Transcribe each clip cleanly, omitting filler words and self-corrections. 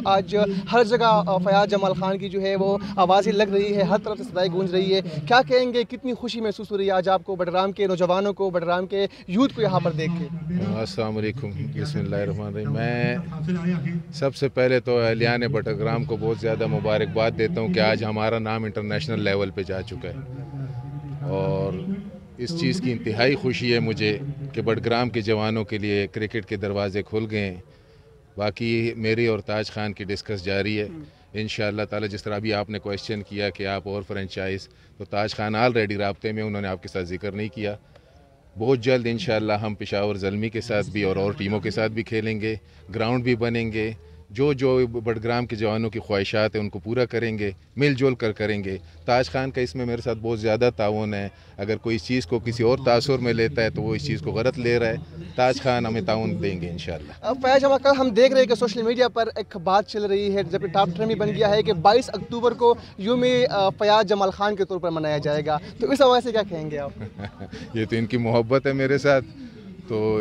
آج ہر جگہ فیاض جمال خان کی جو ہے وہ آوازیں لگ رہی ہے، ہر طرف سے صدائیں گونج رہی ہے. کیا کہیں گے، کتنی خوشی محسوس ہو رہی ہے آج آپ کو بڈگرام کے نوجوانوں کو، بڈگرام کے یوتھ کو یہاں پر دیکھ کے؟ السلام علیکم، بسم اللہ الرحمن الرحیم. میں سب سے پہلے تو اہلیان بڈگرام کو بہت زیادہ مبارکباد دیتا ہوں کہ آج ہمارا نام انٹرنیشنل لیول پہ جا چکا ہے، اور اس چیز کی انتہائی خوشی ہے مجھے کہ بڈگرام کے جوانوں کے لیے کرکٹ کے دروازے کھل گئے ہیں. باقی میری اور تاج خان کی ڈسکس جاری ہے انشاءاللہ تعالی. جس طرح ابھی آپ نے کویشچن کیا کہ آپ اور فرنچائز، تو تاج خان آلریڈی رابطے میں، انہوں نے آپ کے ساتھ ذکر نہیں کیا. بہت جلد انشاءاللہ ہم پشاور زلمی کے ساتھ بھی اور ٹیموں کے ساتھ بھی کھیلیں گے، گراؤنڈ بھی بنیں گے. جو بڈگرام کے جوانوں کی خواہشات ہیں ان کو پورا کریں گے، مل جل کر کریں گے. تاج خان کا اس میں میرے ساتھ بہت زیادہ تعاون ہے. اگر کوئی اس چیز کو کسی اور تاثر میں لیتا ہے تو وہ اس چیز کو غلط لے رہا ہے. تاج خان ہمیں تعاون دیں گے انشاءاللہ. فیاض جمال خان، ہم دیکھ رہے ہیں کہ سوشل میڈیا پر ایک بات چل رہی ہے، جب ٹاپ ٹرینڈ بھی بن گیا ہے کہ 22 اکتوبر کو یوم فیاض جمال خان کے طور پر منایا جائے گا، تو اس حوالے سے کیا کہیں گے آپ؟ یہ تو ان کی محبت ہے میرے ساتھ. تو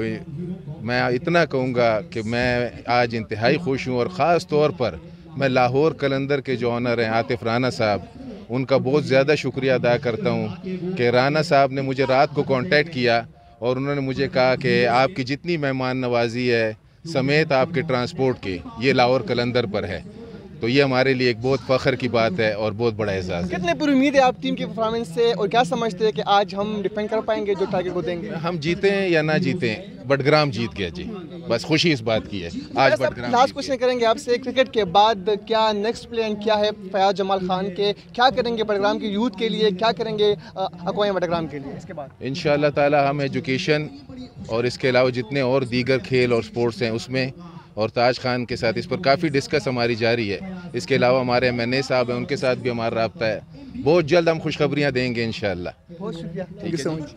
میں اتنا کہوں گا کہ میں آج انتہائی خوش ہوں، اور خاص طور پر میں لاہور قلندر کے جو آنر ہیں عاطف رانا صاحب، ان کا بہت زیادہ شکریہ ادا کرتا ہوں کہ رانا صاحب نے مجھے رات کو کانٹیکٹ کیا اور انہوں نے مجھے کہا کہ آپ کی جتنی مہمان نوازی ہے سمیت آپ کے ٹرانسپورٹ کے، یہ لاہور قلندر پر ہے. تو یہ ہمارے لیے ایک بہت فخر کی بات ہے اور بہت بڑا اعزاز ہے. کتنے پوری امید ہے آپ ٹیم کی پرفارمنس سے، اور کیا سمجھتے ہیں کہ آج ہم ڈیفینڈ کر پائیں گے جو ٹارگٹ کو دیں گے؟ ہم جیتیں یا نہ جیتیں، بڈگرام جیت گیا جی، بس خوشی اس بات کی ہے. آج بڈگرام لاسٹ کوشچن کریں گے آپ سے، کرکٹ کے بعد کیا نیکسٹ پلان کیا ہے فیاض جمال خان کے؟ کیا کریں گے بڈگرام کے یوتھ کے لیے، کیا کریں گے اقوام بڈگرام کے لیے اس کے بعد؟ انشاءاللہ تعالی ہم ایجوکیشن اور اس کے علاوہ جتنے اور دیگر کھیل اور سپورٹس ہیں اس میں، اور تاج خان کے ساتھ اس پر کافی ڈسکس ہماری جاری ہے. اس کے علاوہ ہمارے MNA صاحب ہیں، ان کے ساتھ بھی ہمارا رابطہ ہے. بہت جلد ہم خوشخبریاں دیں گے انشاءاللہ. بہت شکریہ، تھینک یو سو مچ.